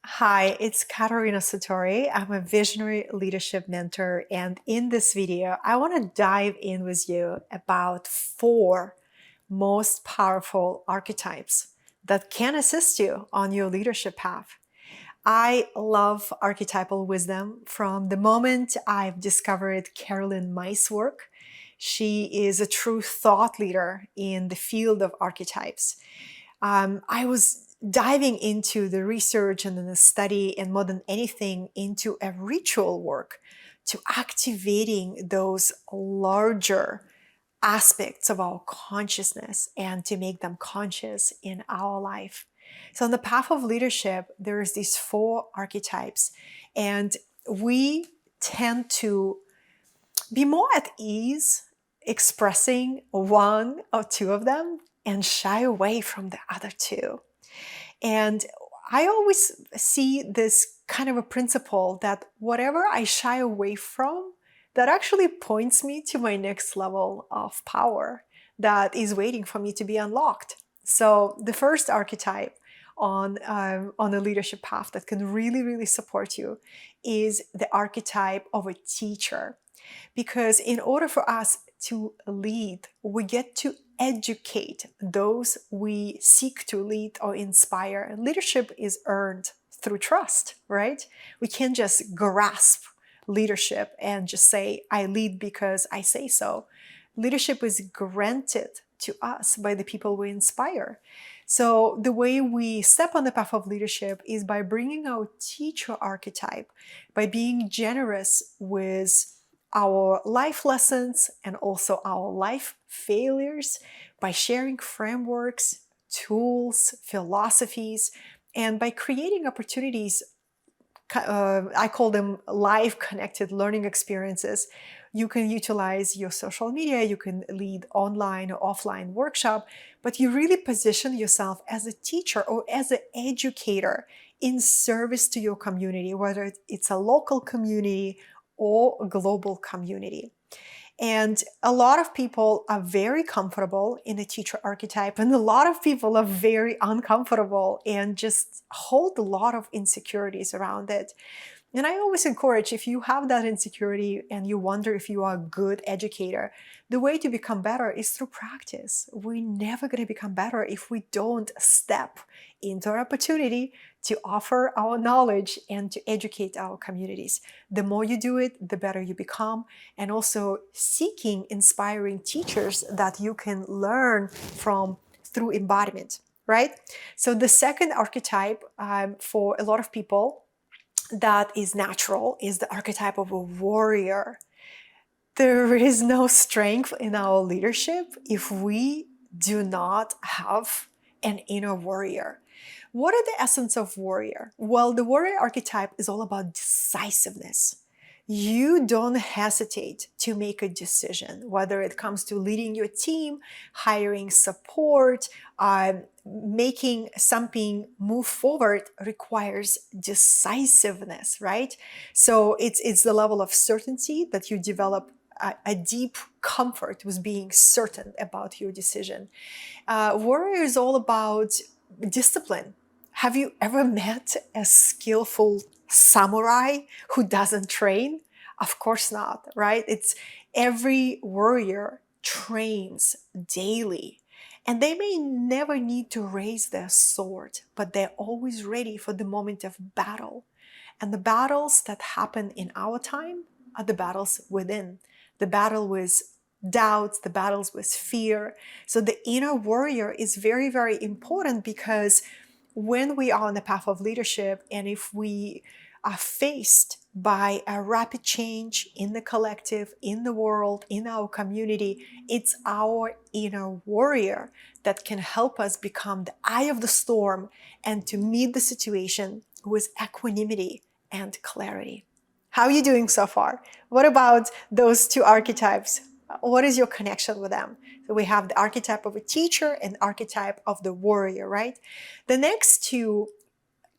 Hi, it's Katerina Satori. I'm a visionary leadership mentor, and in this video, I want to dive in with you about four most powerful archetypes that can assist you on your leadership path. I love archetypal wisdom from the moment I've discovered Carolyn Myss' work. She is a true thought leader in the field of archetypes. I was diving into the research and then the study and more than anything into a ritual work to activating those larger aspects of our consciousness and to make them conscious in our life. So on the path of leadership, there's these four archetypes, and we tend to be more at ease expressing one or two of them and shy away from the other two. And I always see this kind of a principle that whatever I shy away from, that actually points me to my next level of power that is waiting for me to be unlocked. So the first archetype on a leadership path that can really support you is the archetype of a teacher. Because in order for us to lead, we get to educate those we seek to lead or inspire. And leadership is earned through trust, right? We can't just grasp leadership and just say, I lead because I say so. Leadership is granted to us by the people we inspire. So the way we step on the path of leadership is by bringing our teacher archetype, by being generous with our life lessons and also our life failures, by sharing frameworks, tools, philosophies, and by creating opportunities. I call them live connected learning experiences. You can utilize your social media, you can lead online or offline workshop, but you really position yourself as a teacher or as an educator in service to your community, whether it's a local community or a global community. And a lot of people are very comfortable in the teacher archetype, and a lot of people are very uncomfortable and just hold a lot of insecurities around it. And I always encourage, if you have that insecurity and you wonder if you are a good educator, the way to become better is through practice. We're never going to become better if we don't step into our opportunity to offer our knowledge and to educate our communities. The more you do it, the better you become. And also seeking inspiring teachers that you can learn from through embodiment, right? So the second archetype for a lot of people that is natural is the archetype of a warrior. There is no strength in our leadership if we do not have an inner warrior. What are the essence of warrior? Well, the warrior archetype is all about decisiveness. You don't hesitate to make a decision, whether it comes to leading your team, hiring support, making something move forward requires decisiveness, right? So it's the level of certainty that you develop a deep comfort with being certain about your decision. Warrior is all about discipline. Have you ever met a skillful samurai who doesn't train? Of course not, right? It's every warrior trains daily. And they may never need to raise their sword, but they're always ready for the moment of battle. And the battles that happen in our time are the battles within. The battle with doubts, the battles with fear. So the inner warrior is very important, because when we are on the path of leadership, and if we are faced by a rapid change in the collective, in the world, in our community, it's our inner warrior that can help us become the eye of the storm and to meet the situation with equanimity and clarity. How are you doing so far? What about those two archetypes? What is your connection with them? So we have the archetype of a teacher and archetype of the warrior, right? The next two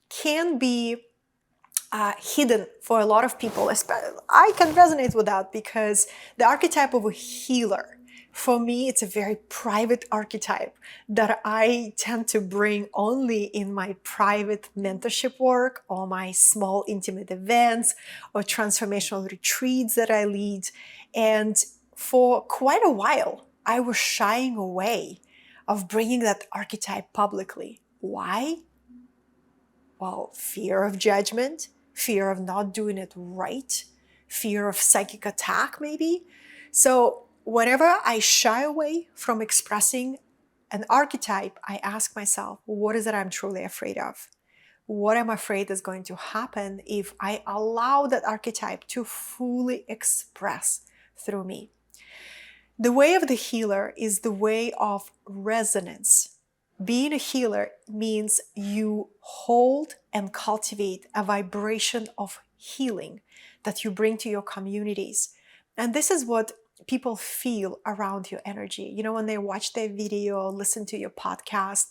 can be hidden for a lot of people. I can resonate with that, because the archetype of a healer For me, it's a very private archetype that I tend to bring only in my private mentorship work or my small intimate events or transformational retreats that I lead. And for quite a while, I was shying away of bringing that archetype publicly. Why? Well, fear of judgment, fear of not doing it right, fear of psychic attack, maybe. So, whenever I shy away from expressing an archetype, I ask myself, what is it I'm truly afraid of? What I'm afraid is going to happen if I allow that archetype to fully express through me? The way of the healer is the way of resonance. Being a healer means you hold and cultivate a vibration of healing that you bring to your communities. And this is what people feel around your energy. You know, when they watch their video, listen to your podcast,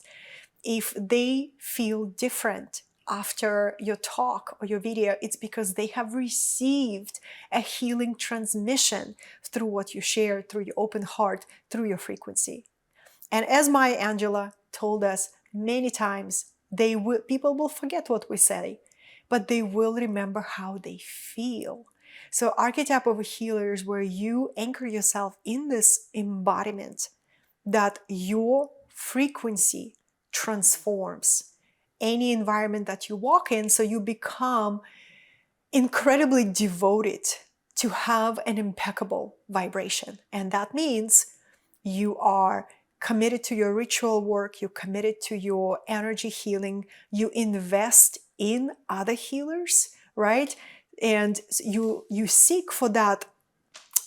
if they feel different after your talk or your video, it's because they have received a healing transmission through what you share, through your open heart, through your frequency. And as Maya Angelou told us many times, people will forget what we say, but they will remember how they feel. So archetype of a healer is where you anchor yourself in this embodiment that your frequency transforms any environment that you walk in, so you become incredibly devoted to have an impeccable vibration. And that means you are committed to your ritual work, you're committed to your energy healing, you invest in other healers, right? And you seek for that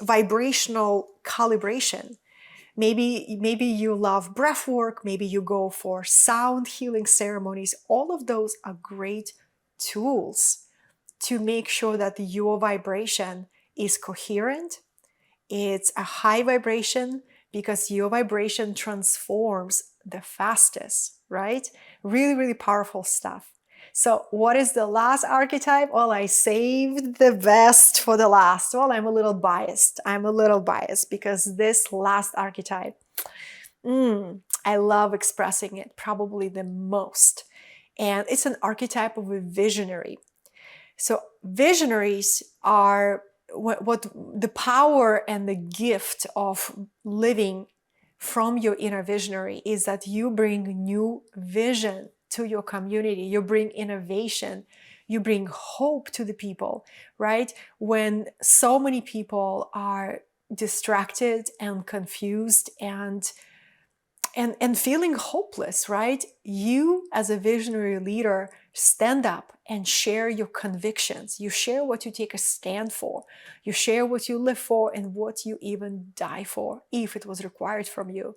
vibrational calibration. Maybe you love breath work, maybe you go for sound healing ceremonies. All of those are great tools to make sure that your vibration is coherent. It's a high vibration because your vibration transforms the fastest, right? Really, really powerful stuff. So what is the last archetype? Well, I saved the best for the last. Well, I'm a little biased. Because this last archetype, I love expressing it probably the most. And it's an archetype of a visionary. So visionaries are what the power and the gift of living from your inner visionary is that you bring new vision to your community, you bring innovation, you bring hope to the people, right? When so many people are distracted and confused and feeling hopeless, right? You, as a visionary leader, stand up and share your convictions. You share what you take a stand for. You share what you live for and what you even die for, if it was required from you.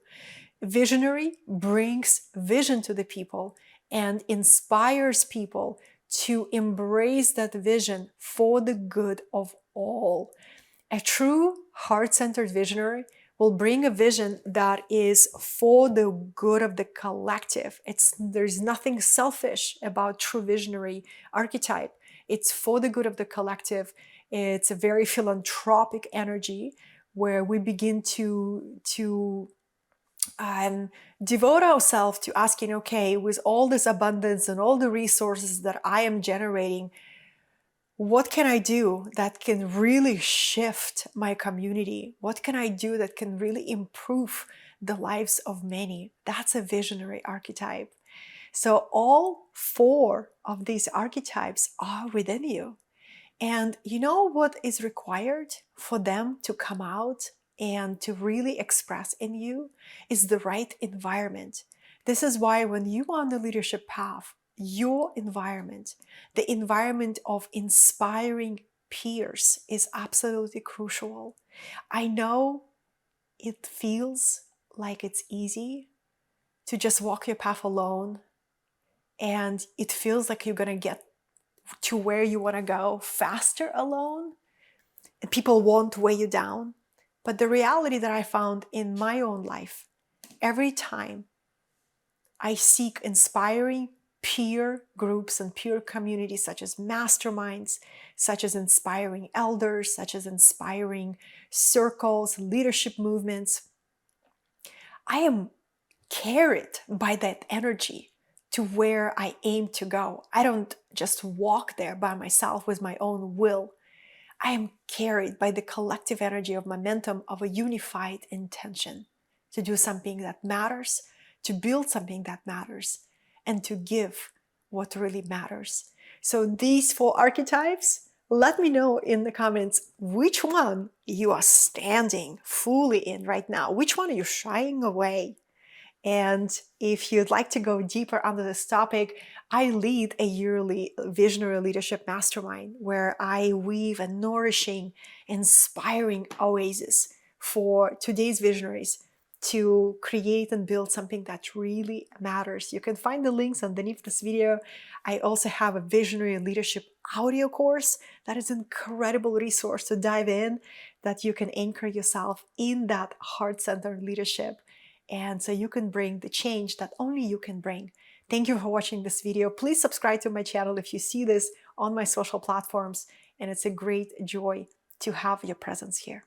Visionary brings vision to the people and inspires people to embrace that vision for the good of all. A true heart-centered visionary will bring a vision that is for the good of the collective. There's nothing selfish about true visionary archetype. It's for the good of the collective. It's a very philanthropic energy where we begin to devote ourselves to asking, okay, with all this abundance and all the resources that I am generating, what can I do that can really shift my community? What can I do that can really improve the lives of many? That's a visionary archetype. So all four of these archetypes are within you. And you know what is required for them to come out and to really express in you is the right environment. This is why when you are on the leadership path, your environment, the environment of inspiring peers, is absolutely crucial. I know it feels like it's easy to just walk your path alone, and it feels like you're going to get to where you want to go faster alone, and people won't weigh you down. But the reality that I found in my own life, every time I seek inspiring peer groups and peer communities, such as masterminds, such as inspiring elders, such as inspiring circles, leadership movements, I am carried by that energy to where I aim to go. I don't just walk there by myself with my own will. I am carried by the collective energy of momentum of a unified intention to do something that matters, to build something that matters, and to give what really matters. So these 4 archetypes, let me know in the comments which one you are standing fully in right now. Which one are you shying away? And if you'd like to go deeper onto this topic, I lead a yearly visionary leadership mastermind where I weave a nourishing, inspiring oasis for today's visionaries to create and build something that really matters. You can find the links underneath this video. I also have a visionary leadership audio course that is an incredible resource to dive in, that you can anchor yourself in that heart-centered leadership, and so you can bring the change that only you can bring. Thank you for watching this video. Please subscribe to my channel if you see this on my social platforms, and it's a great joy to have your presence here.